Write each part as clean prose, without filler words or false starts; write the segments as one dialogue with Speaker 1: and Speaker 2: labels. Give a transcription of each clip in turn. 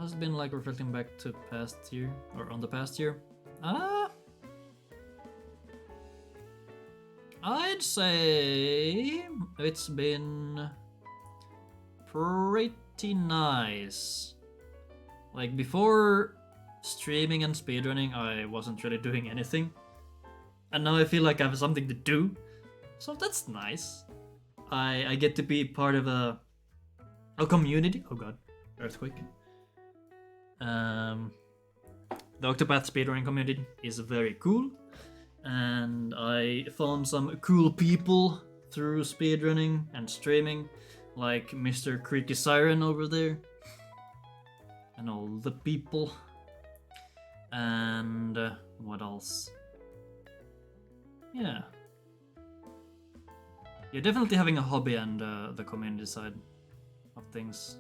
Speaker 1: Has it been like reflecting back to past year or on the past year? I'd say it's been pretty nice. Like before streaming and speedrunning, I wasn't really doing anything. And now I feel like I have something to do. So that's nice. I get to be part of a community. Oh god, earthquake. The Octopath speedrunning community is very cool. And I found some cool people through speedrunning and streaming, like Mr. Creaky Siren over there, and all the people. And what else? Yeah. You're definitely having a hobby and the community side of things.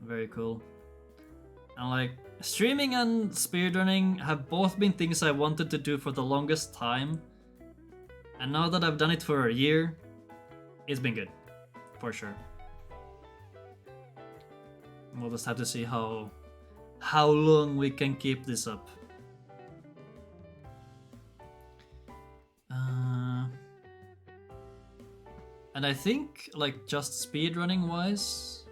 Speaker 1: Very cool. And like, streaming and speedrunning have both been things I wanted to do for the longest time. And now that I've done it for a year, it's been good. For sure. We'll just have to see how long we can keep this up. And I think, like, just speedrunning wise,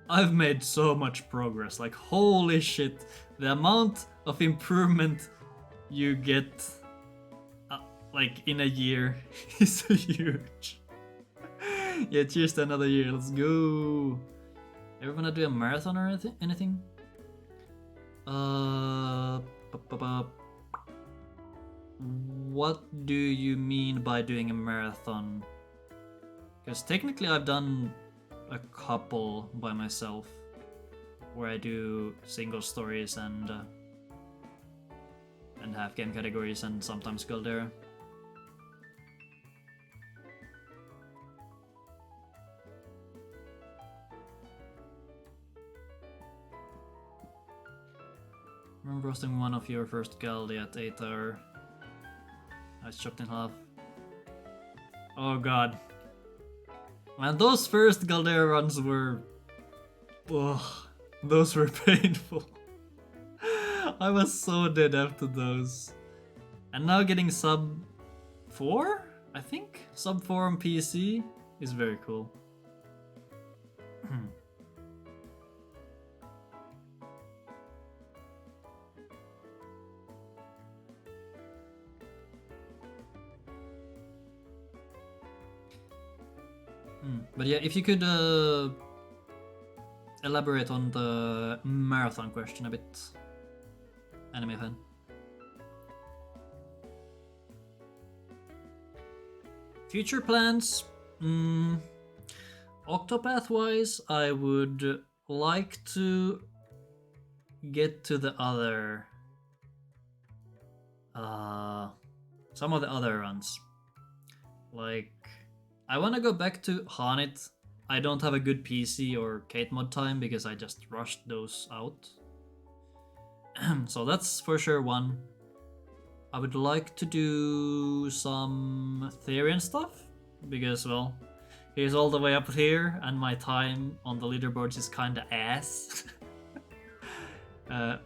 Speaker 1: I've made so much progress. Like, holy shit, the amount of improvement you get, like, in a year is so huge. Yeah, cheers to another year. Let's go. Ever wanna do a marathon or anything? What do you mean by doing a marathon? Because technically I've done a couple by myself where I do single stories and half game categories and sometimes Caldera. Remember roasting one of your first Galdi at 8 hour. I was chopped in half. Oh god. Man, those first Caldera runs were... Ugh, those were painful. I was so dead after those. And now getting sub 4, I think? Sub 4 on PC is very cool. But yeah, if you could elaborate on the marathon question a bit, anime fan. Future plans? Octopath wise, I would like to get to the other... some of the other runs. Like... I want to go back to Hanit. I don't have a good PC or Kate mod time because I just rushed those out. So that's for sure one. I would like to do some Therian stuff because, well, he's all the way up here and my time on the leaderboards is kinda ass.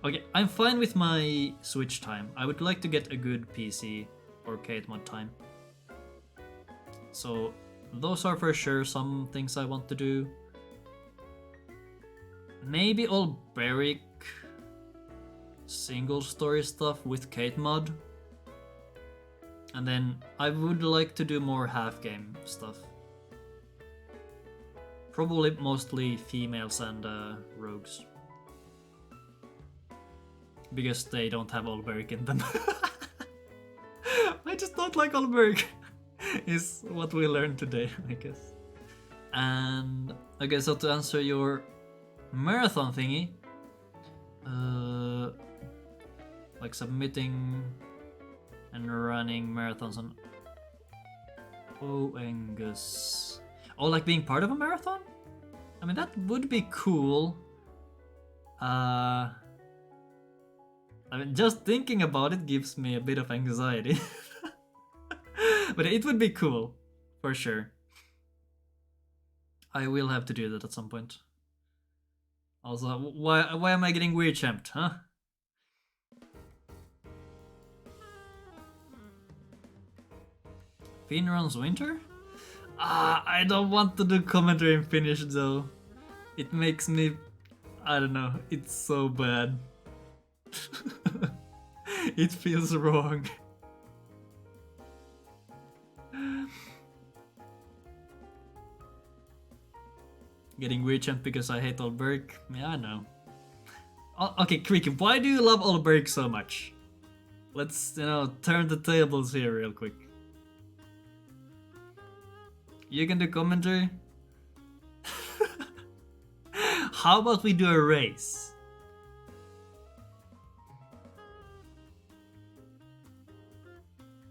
Speaker 1: Okay, I'm fine with my Switch time. I would like to get a good PC or Kate mod time. So those are for sure some things I want to do. Maybe Olberic single story stuff with Kate mod. And then I would like to do more half game stuff. Probably mostly females and rogues. Because they don't have Olberic in them. I just don't like Olberic. Is what we learned today, I guess. And okay, so to answer your marathon thingy, like submitting and running marathons on Angus. Oh, like being part of a marathon? I mean, that would be cool. I mean, just thinking about it gives me a bit of anxiety. But it would be cool, for sure. I will have to do that at some point. Also, why am I getting weird champed, huh? Finron's Winter? I don't want to do commentary in Finnish though. It makes me... I don't know, it's so bad. It feels wrong. Getting weird champ because I hate Olberg? Yeah, I know. Okay, Creaky, why do you love Olberg so much? Let's, turn the tables here real quick. You can do commentary? How about we do a race?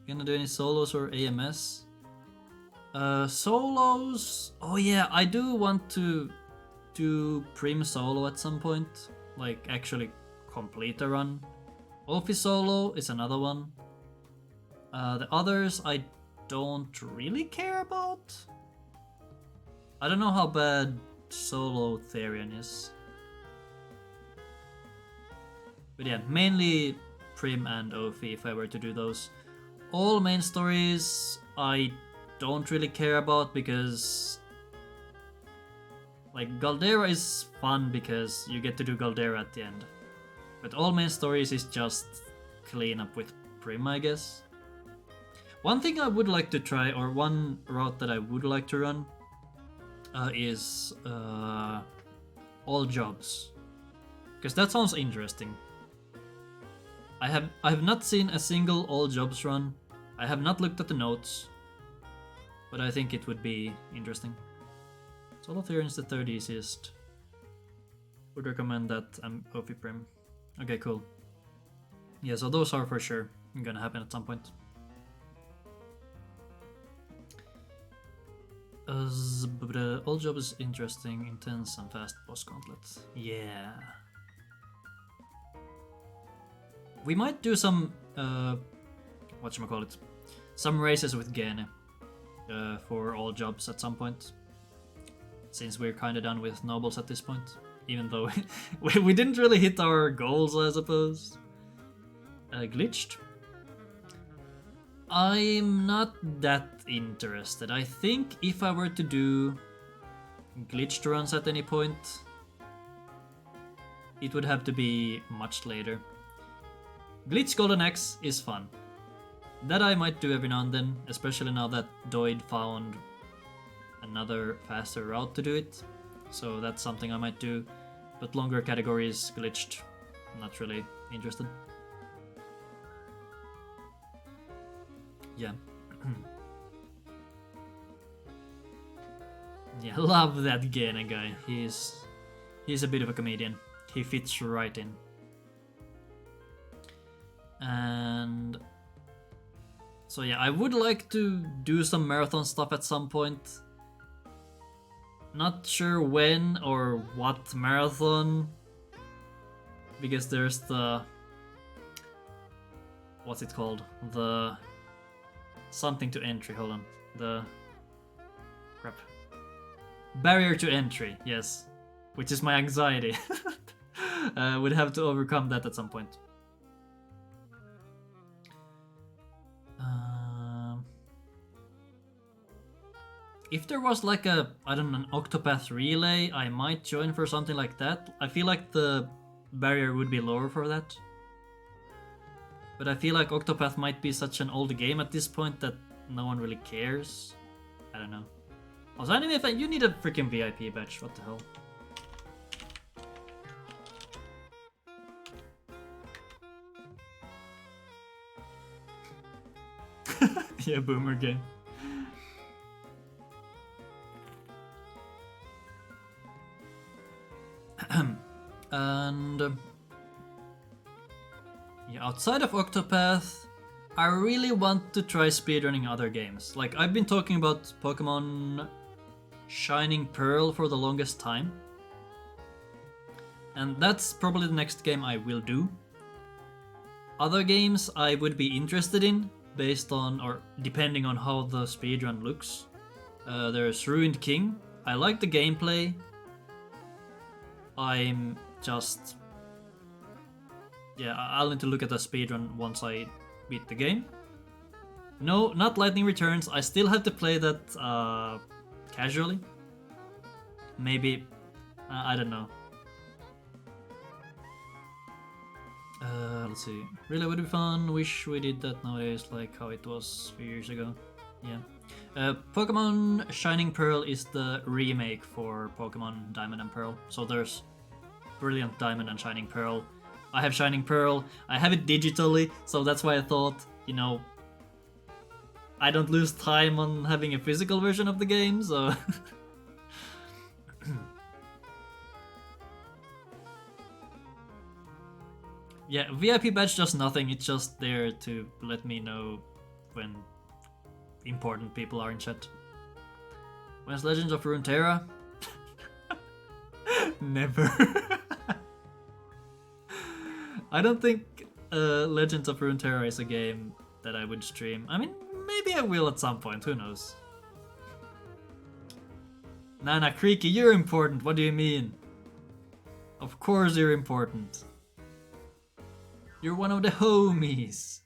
Speaker 1: Gonna do any solos or AMS? Solos... Oh yeah, I do want to do Prim solo at some point. Like, actually complete a run. Ophi solo is another one. The others I don't really care about. I don't know how bad solo Therian is. But yeah, mainly Prim and Ophi if I were to do those. All main stories I don't really care about because... Like, Galdera is fun because you get to do Galdera at the end. But all main stories is just clean up with Prim, I guess. One thing I would like to try, or one route that I would like to run, is all jobs. Because that sounds interesting. I have not seen a single all jobs run. I have not looked at the notes. But I think it would be interesting. Solo Therian's the third easiest. Would recommend that Ophi Prim. Okay, cool. Yeah, so those are for sure gonna happen at some point. All job is interesting, intense, and fast boss gauntlet. Yeah. We might do some whatchamacallit, some races with Gene for all jobs at some point. Since we're kinda done with nobles at this point. Even though we didn't really hit our goals, I suppose. Glitched? I'm not that interested. I think if I were to do glitched runs at any point, it would have to be much later. Glitch Golden Axe is fun. That I might do every now and then, especially now that Doid found another faster route to do it. So that's something I might do. But longer categories, glitched, not really interested. Yeah. Yeah, love that Gene guy. He's a bit of a comedian. He fits right in. And so yeah, I would like to do some marathon stuff at some point. Not sure when or what marathon, because there's the... what's it called? The... something to entry, hold on. The... crap. Barrier to entry, yes. Which is my anxiety. Would have to overcome that at some point. If there was like a, I don't know, an Octopath relay, I might join for something like that. I feel like the barrier would be lower for that. But I feel like Octopath might be such an old game at this point that no one really cares. I don't know. Also, anime fan, you need a freaking VIP badge, what the hell. Yeah, boomer game. And yeah, outside of Octopath, I really want to try speedrunning other games. Like, I've been talking about Pokemon Shining Pearl for the longest time. And that's probably the next game I will do. Other games I would be interested in, based on, or depending on how the speedrun looks. There's Ruined King. I like the gameplay. I'm just... Yeah, I'll need to look at the speedrun once I beat the game. No, not Lightning Returns. I still have to play that casually. Maybe, I don't know. Let's see. Really would be fun. Wish we did that nowadays, like how it was a few years ago. Yeah. Pokemon Shining Pearl is the remake for Pokemon Diamond and Pearl. So there's Brilliant Diamond and Shining Pearl. I have Shining Pearl. I have it digitally, so that's why I thought, you know, I don't lose time on having a physical version of the game, so... Yeah, VIP badge does nothing, it's just there to let me know when important people are in chat. When's Legends of Runeterra? Never. I don't think Legends of Runeterra is a game that I would stream. I mean, maybe I will at some point, who knows? Nana Creaky, you're important, what do you mean? Of course you're important. You're one of the homies.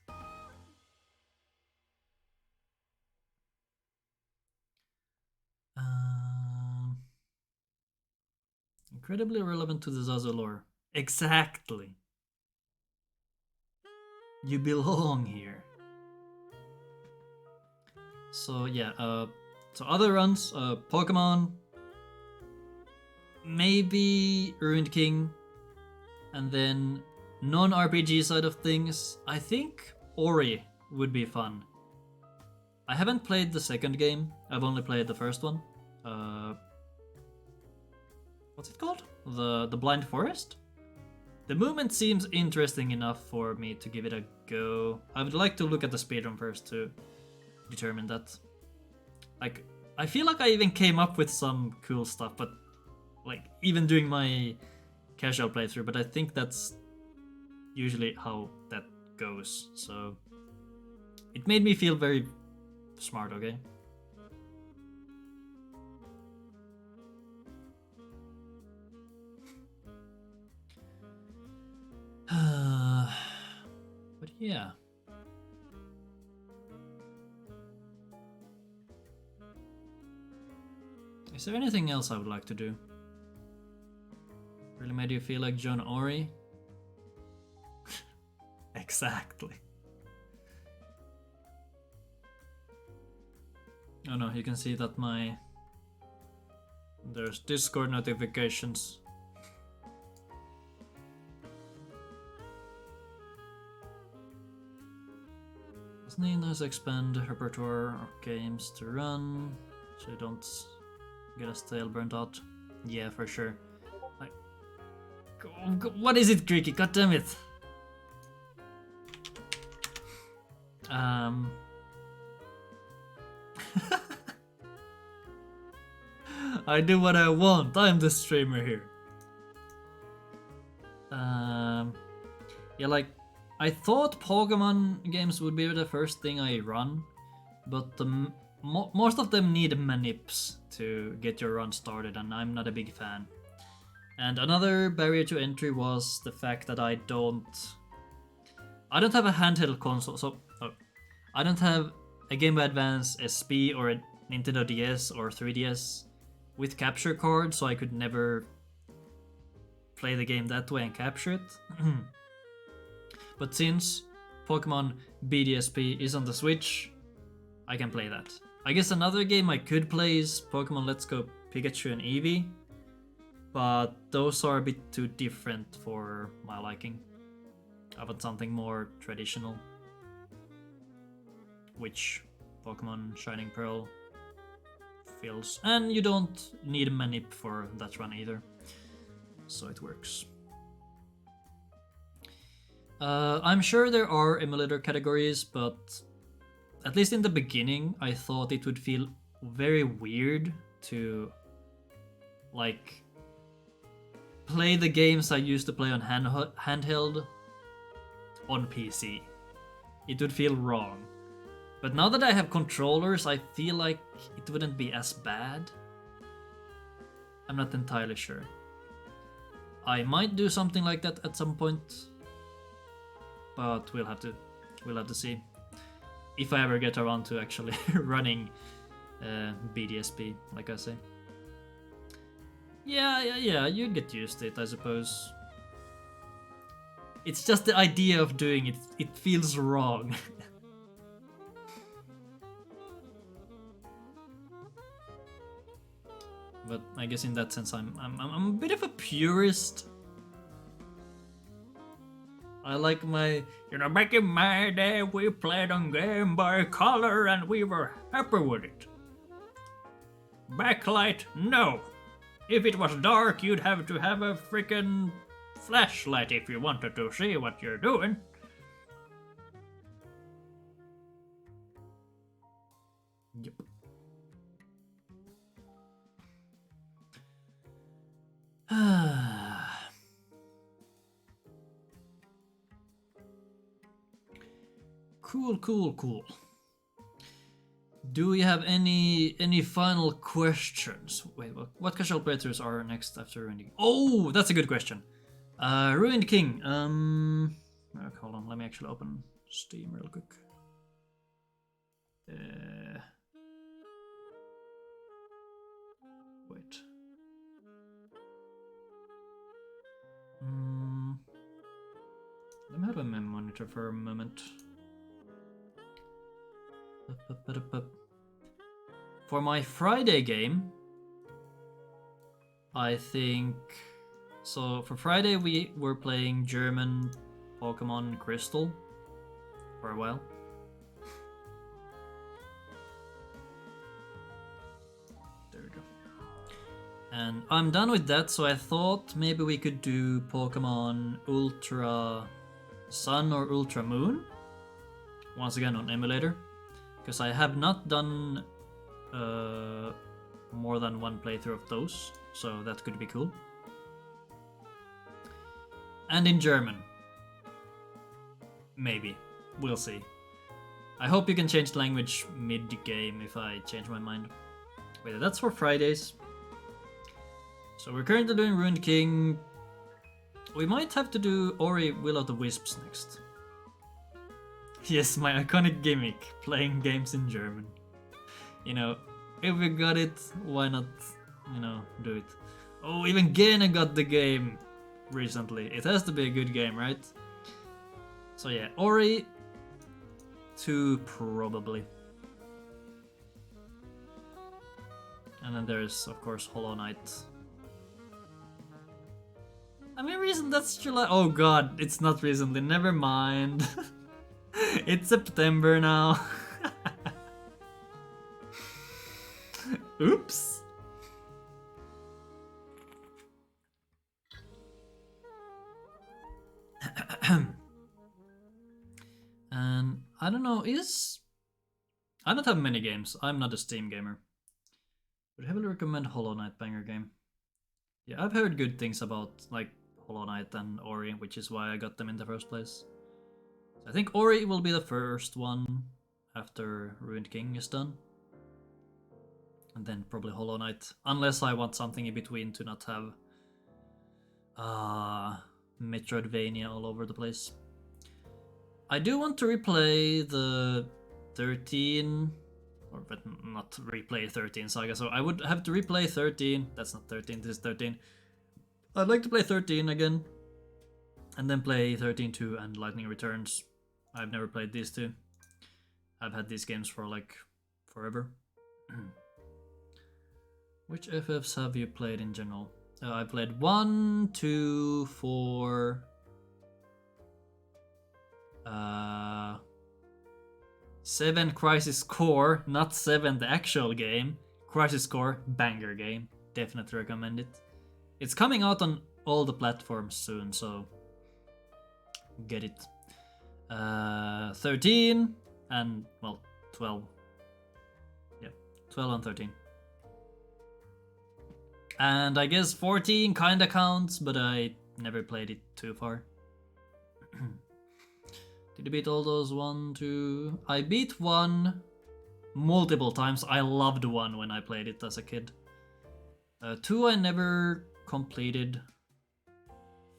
Speaker 1: Incredibly relevant to the Zazu lore. Exactly. You belong here. So yeah, so other runs, Pokemon, maybe Ruined King, and then non-RPG side of things, I think Ori would be fun. I haven't played the second game, I've only played the first one. What's it called? The Blind Forest? The movement seems interesting enough for me to give it a go. I would like to look at the speedrun first to determine that. Like, I feel like I even came up with some cool stuff, but like even during my casual playthrough, but I think that's usually how that goes, so it made me feel very smart, okay? But yeah. Is there anything else I would like to do? Really made you feel like John Ori? Exactly. Oh no, you can see that there's Discord notifications. Does Nina's expand repertoire of games to run so you don't get a stale burnt out? Yeah, for sure. Like, what is it, Creaky? God damn it! I do what I want. I'm the streamer here. Yeah, like I thought Pokemon games would be the first thing I run, but most of them need manips to get your run started, and I'm not a big fan. And another barrier to entry was the fact that I don't have a handheld console, so I don't have a Game Boy Advance SP or a Nintendo DS or 3DS with capture card, so I could never play the game that way and capture it. But since Pokemon BDSP is on the Switch, I can play that. I guess another game I could play is Pokemon Let's Go Pikachu and Eevee, but those are a bit too different for my liking. I want something more traditional, which Pokemon Shining Pearl fills. And you don't need a manip for that run either, so it works. I'm sure there are emulator categories, but at least in the beginning, I thought it would feel very weird to like play the games I used to play on handheld on PC. It would feel wrong. But now that I have controllers, I feel like it wouldn't be as bad. I'm not entirely sure. I might do something like that at some point, but we'll have to see if I ever get around to actually running BDSP, like I say. Yeah, you get used to it, I suppose. It's just the idea of doing it, it feels wrong. But I guess in that sense I'm a bit of a purist. I like my, back in my day we played on Game Boy Color and we were happy with it. Backlight, no. If it was dark, you'd have to have a freaking flashlight if you wanted to see what you're doing. Yep. Cool. Do we have any final questions? Wait, what casual playthroughs are next after Ruined King? Oh, that's a good question. Ruined King. Hold on, let me actually open Steam real quick. Wait. Let me have a mem monitor for a moment. For my Friday game, I think... So for Friday we were playing German Pokemon Crystal for a while. There we go. And I'm done with that, so I thought maybe we could do Pokemon Ultra Sun or Ultra Moon. Once again on emulator. Because I have not done more than one playthrough of those, so that could be cool. And in German. Maybe. We'll see. I hope you can change the language mid-game if I change my mind. Wait, that's for Fridays. So we're currently doing Ruined King. We might have to do Ori Will of the Wisps next. Yes, my iconic gimmick, playing games in German. You know, if we got it, why not, do it? Oh, even Gene got the game recently. It has to be a good game, right? So yeah, Ori 2 probably. And then there's, of course, Hollow Knight. I mean, that's July. Oh god, it's not recently, never mind. It's September now. Oops. And I don't know, I don't have many games. I'm not a Steam gamer. Would heavily recommend Hollow Knight, banger game. Yeah, I've heard good things about like Hollow Knight and Ori, which is why I got them in the first place. So I think Ori will be the first one after Ruined King is done. And then probably Hollow Knight, unless I want something in between to not have Metroidvania all over the place. I do want to replay the 13, but not replay 13 Saga, so I would have to replay 13, that's not 13, this is 13. I'd like to play 13 again, and then play 13-2 and Lightning Returns. I've never played these two. I've had these games for like forever. Which FFs have you played in general? I played 1, 2, 4... 7 Crisis Core, not 7 the actual game. Crisis Core, banger game. Definitely recommend it. It's coming out on all the platforms soon, so get it. 13 and, well, 12. Yeah, 12 and 13. And I guess 14 kinda counts, but I never played it too far. Did you beat all those? 1, 2... I beat 1 multiple times. I loved 1 when I played it as a kid. 2 I never completed.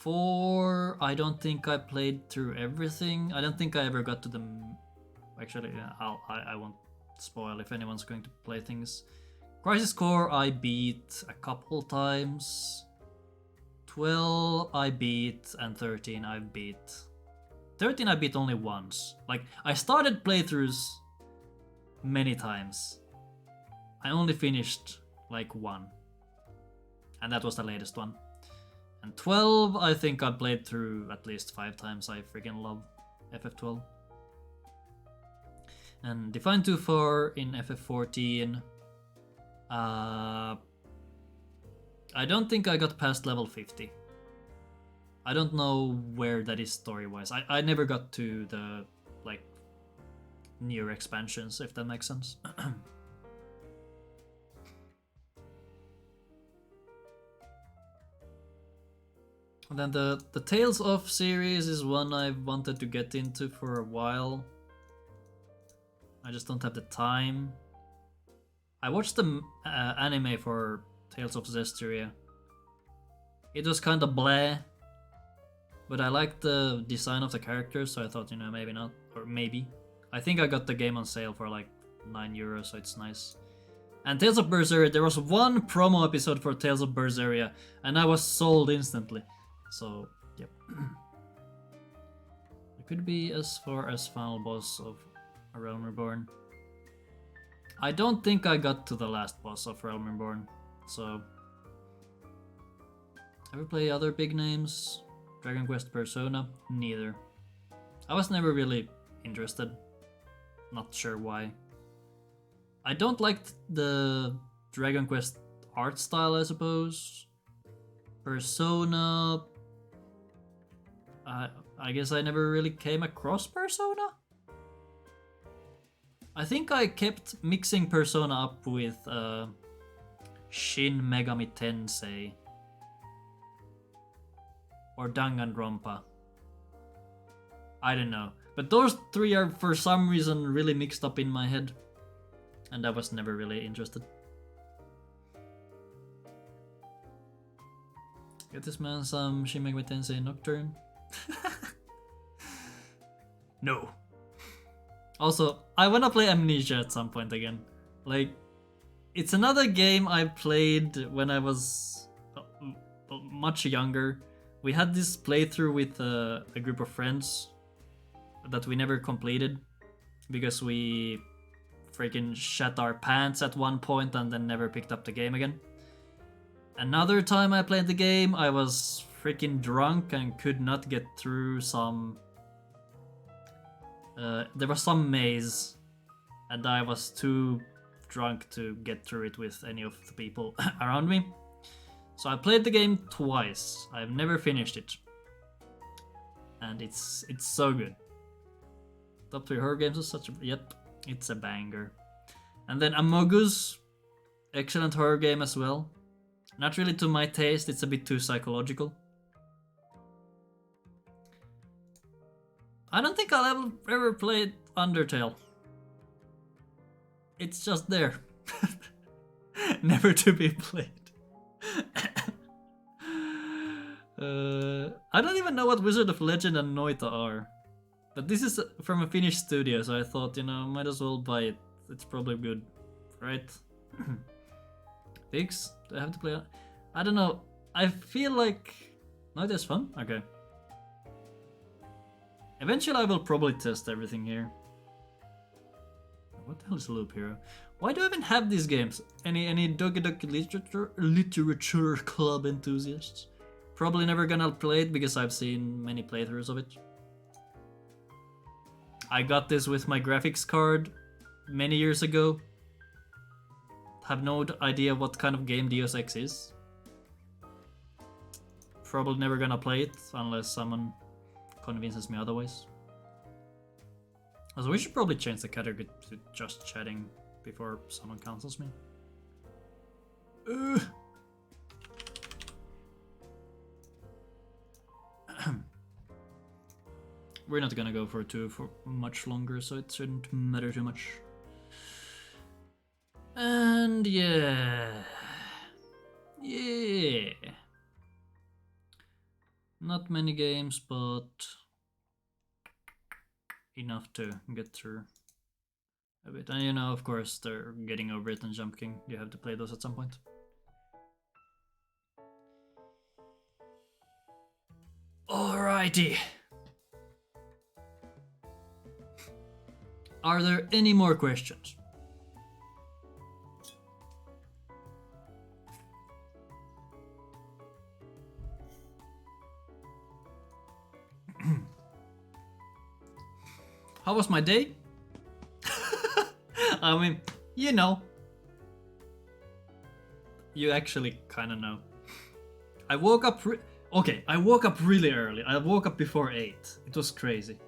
Speaker 1: 4, I don't think I played through everything. I don't think I ever got to the... Actually, I won't spoil if anyone's going to play things. Crisis Core I beat a couple times. 12 I beat, and 13 I beat. 13 I beat only once. Like, I started playthroughs many times. I only finished like one. And that was the latest one. And 12 I think I played through at least 5 times. I freaking love FF12. And Define 2-4 in FF14. I don't think I got past level 50. I don't know where that is story-wise. I never got to the, like, newer expansions, if that makes sense. And then the Tales of series is one I've wanted to get into for a while. I just don't have the time. I watched the anime for Tales of Zestiria. It was kind of bleh, but I liked the design of the characters, so I thought, you know, maybe not, or maybe. I think I got the game on sale for like €9, so it's nice. And Tales of Berseria, there was one promo episode for Tales of Berseria, and I was sold instantly. So, yep. It could be as far as final boss of A Realm Reborn. I don't think I got to the last boss of Realm Reborn, so... Ever play other big names? Dragon Quest, Persona? Neither. I was never really interested. Not sure why. I don't like the Dragon Quest art style, I suppose. Persona... I guess I never really came across Persona? I think I kept mixing Persona up with Shin Megami Tensei or Danganronpa. I don't know. But those three are for some reason really mixed up in my head. And I was never really interested. Get this man some Shin Megami Tensei Nocturne. No. Also, I wanna play Amnesia at some point again. Like, it's another game I played when I was much younger. We had this playthrough with a group of friends that we never completed because we freaking shat our pants at one point and then never picked up the game again. Another time I played the game, I was freaking drunk and could not get through some... there was some maze and I was too drunk to get through it with any of the people around me. So I played the game twice. I've never finished it. And it's so good. Top 3 horror games is such a... Yep, it's a banger. And then Amogus, excellent horror game as well. Not really to my taste, it's a bit too psychological. I don't think I'll ever play Undertale. It's just there. Never to be played. I don't even know what Wizard of Legend and Noita are. But this is from a Finnish studio, so I thought, you know, might as well buy it. It's probably good, right? Pigs? Do I have to play? I don't know. I feel like... Noita's fun? Okay. Eventually I will probably test everything here. What the hell is Loop Hero? Why do I even have these games? Any Doki Doki literature club enthusiasts? Probably never gonna play it because I've seen many playthroughs of it. I got this with my graphics card many years ago. Have no idea what kind of game Deus Ex is. Probably never gonna play it unless someone convinces me otherwise. Also, we should probably change the category to just chatting before someone cancels me. We're not gonna go for 2 for much longer, so it shouldn't matter too much. And yeah. Not many games, but enough to get through a bit. And you know, of course, they're getting over it and Jump King. You have to play those at some point. Alrighty. Are there any more questions? How was my day? I mean, you know. You actually kind of know. I woke up. Okay, I woke up really early. I woke up before 8. It was crazy.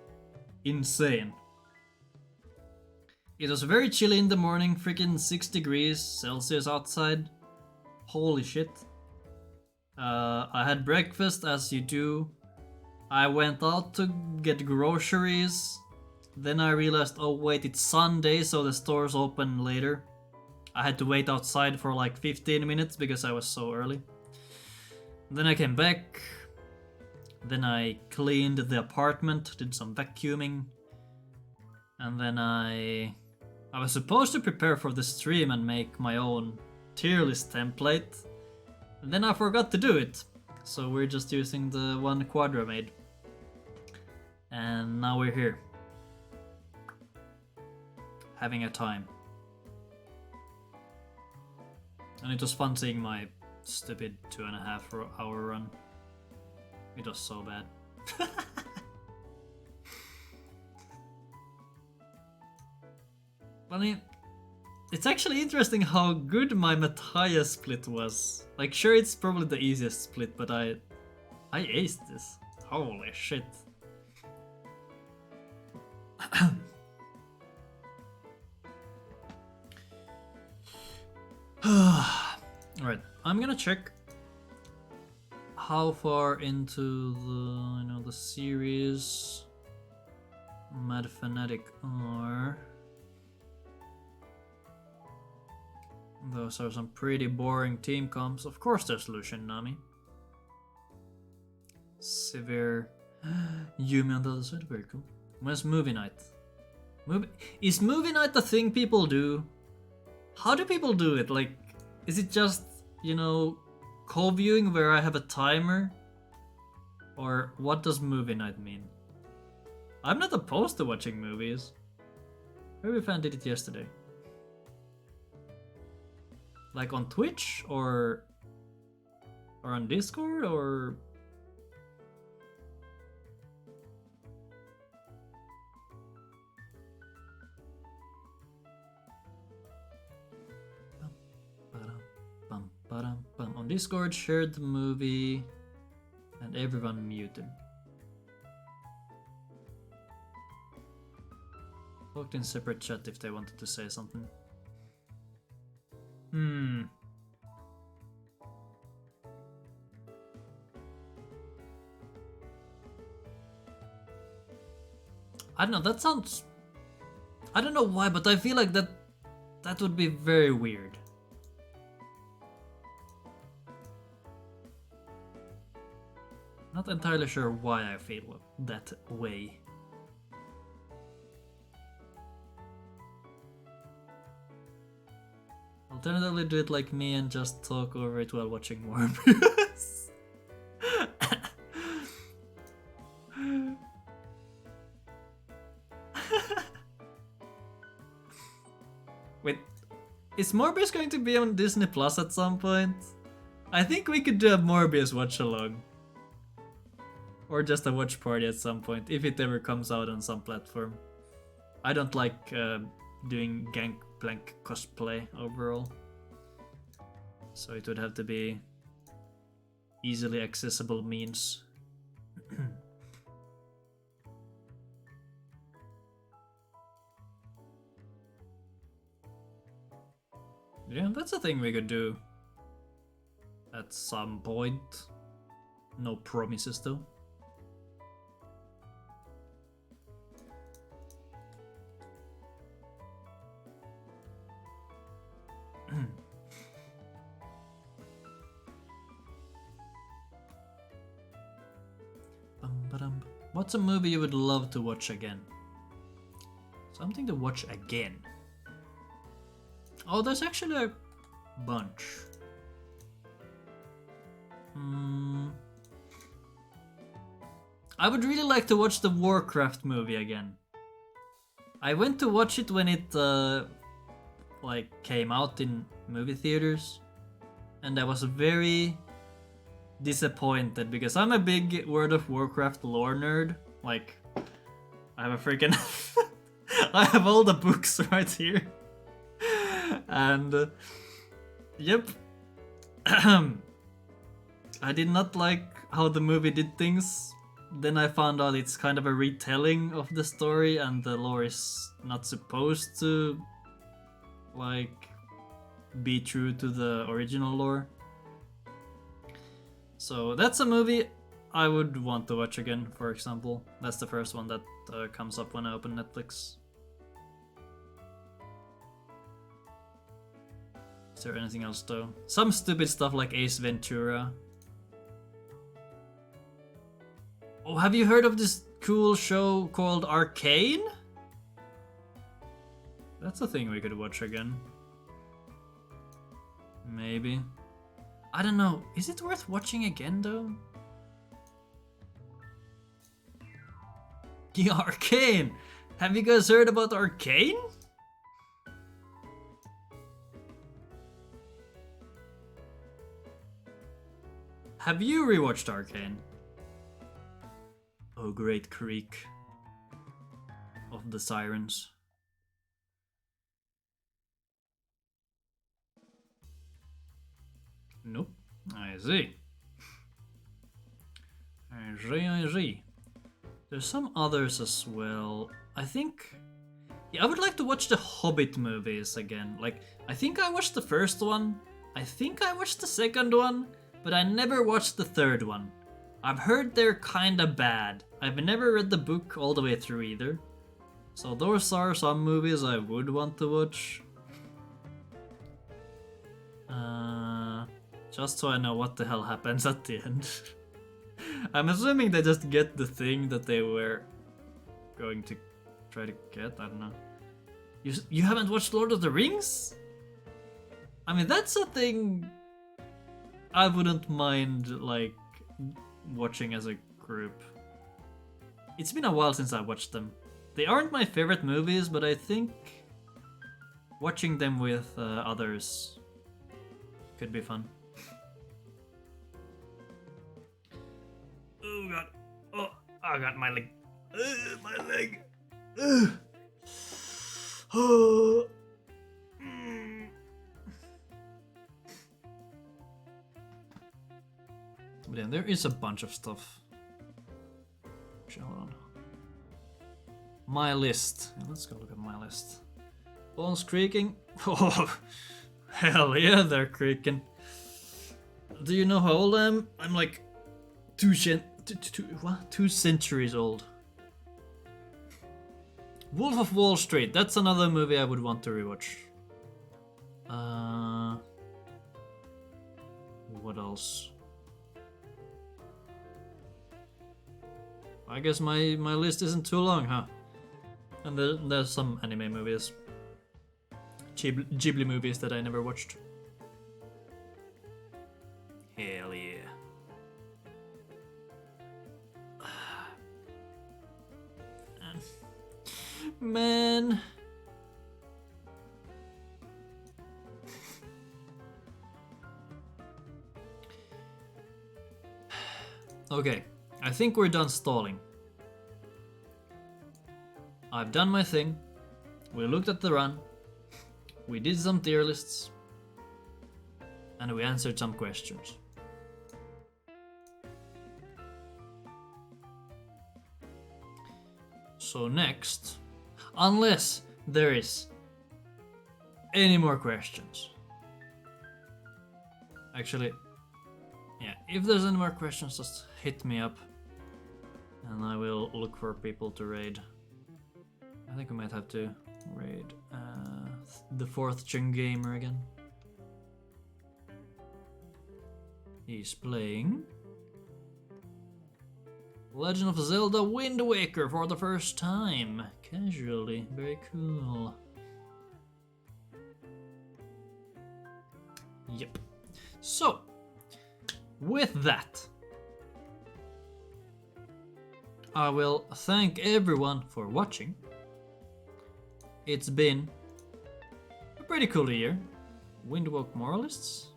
Speaker 1: Insane. It was very chilly in the morning, freaking 6 degrees Celsius outside. Holy shit. I had breakfast as you do. I went out to get groceries. Then I realized, oh wait, it's Sunday, so the stores open later. I had to wait outside for like 15 minutes because I was so early. Then I came back. Then I cleaned the apartment, did some vacuuming. And then I was supposed to prepare for the stream and make my own tier list template. And then I forgot to do it. So we're just using the one Quadra made. And now we're here. Having a time. And it was fun seeing my stupid 2.5 hour run. It was so bad. I mean, it's actually interesting how good my Matthias split was. Like, sure, it's probably the easiest split, but I aced this. Holy shit. Alright, I'm gonna check how far into the series Mad Fanatic are. Those are some pretty boring team comps. Of course there's Lucian Nami. Severe Yumi on the other side, very cool. When's movie night? Is movie night the thing people do? How do people do it? Like, is it just, you know, co-viewing where I have a timer? Or what does movie night mean? I'm not opposed to watching movies. Maybe fan did it yesterday. Like on Twitch or on Discord or... On Discord, shared the movie, and everyone muted. Talked in separate chat if they wanted to say something. I don't know, that sounds... I don't know why, but I feel like that would be very weird. Not entirely sure why I feel that way. Alternatively, do it like me and just talk over it while watching Morbius. Wait, is Morbius going to be on Disney Plus at some point? I think we could do a Morbius watch along. Or just a watch party at some point, if it ever comes out on some platform. I don't like doing Gangplank cosplay overall. So it would have to be easily accessible means. Yeah, that's a thing we could do at some point. No promises though. What's a movie you would love to watch again? Something to watch again. Oh, there's actually a bunch. I would really like to watch the Warcraft movie again. I went to watch it when it like came out in movie theaters, and I was very disappointed because I'm a big World of Warcraft lore nerd. Like, I have a freaking I have all the books right here. And yep. I did not like how the movie did things. Then I found out it's kind of a retelling of the story, and the lore is not supposed to like be true to the original lore. So that's a movie I would want to watch again, for example. That's the first one that comes up when I open Netflix. Is there anything else though? Some stupid stuff like Ace Ventura. Oh, have you heard of this cool show called Arcane? That's a thing we could watch again. Maybe. I don't know. Is it worth watching again though? Yeah, Arcane! Have you guys heard about Arcane? Have you rewatched Arcane? Oh, great creak of the sirens. Nope. I see. I see. There's some others as well. I think... Yeah, I would like to watch the Hobbit movies again. Like, I think I watched the first one. I think I watched the second one. But I never watched the third one. I've heard they're kinda bad. I've never read the book all the way through either. So those are some movies I would want to watch. Just so I know what the hell happens at the end. I'm assuming they just get the thing that they were going to try to get. I don't know. You haven't watched Lord of the Rings? I mean, that's a thing I wouldn't mind, like, watching as a group. It's been a while since I watched them. They aren't my favorite movies, but I think watching them with others could be fun. Oh god. Oh, I got my leg. My leg. Oh. But then there is a bunch of stuff. Hold on. My list. Let's go look at my list. Bones creaking. Oh, hell yeah, they're creaking. Do you know how old I am? I'm like 2 centuries old. Wolf of Wall Street. That's another movie I would want to rewatch. What else? I guess my list isn't too long, huh? And there's some anime movies. Ghibli movies that I never watched. Hell yeah. Man. Okay, I think we're done stalling. I've done my thing. We looked at the run. We did some tier lists. And we answered some questions. So next, unless there is any more questions. Actually, yeah, if there's any more questions, just hit me up and I will look for people to raid. I think we might have to raid the 4th gen gamer again. He's playing Legend of Zelda Wind Waker for the first time. Casually. Very cool. Yep. So, with that, I will thank everyone for watching. It's been a pretty cool year. Windwalk Moralists?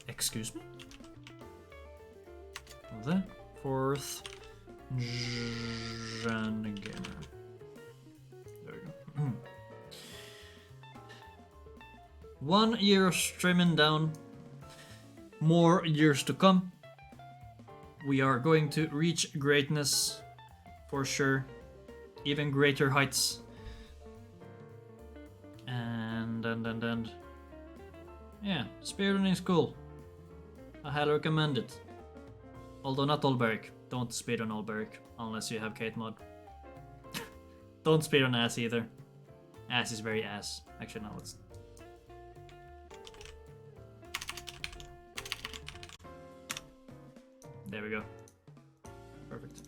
Speaker 1: Excuse me? The 4th Gen Gamer. There we go. 1 year of streaming down. More years to come. We are going to reach greatness for sure. Even greater heights. And yeah, speedrunning is cool. I highly recommend it. Although not Olberic. Don't speedrun Olberic unless you have Kate mod. Don't speedrun Ass either. Ass is very ass. Actually, no, it's. There we go. Perfect.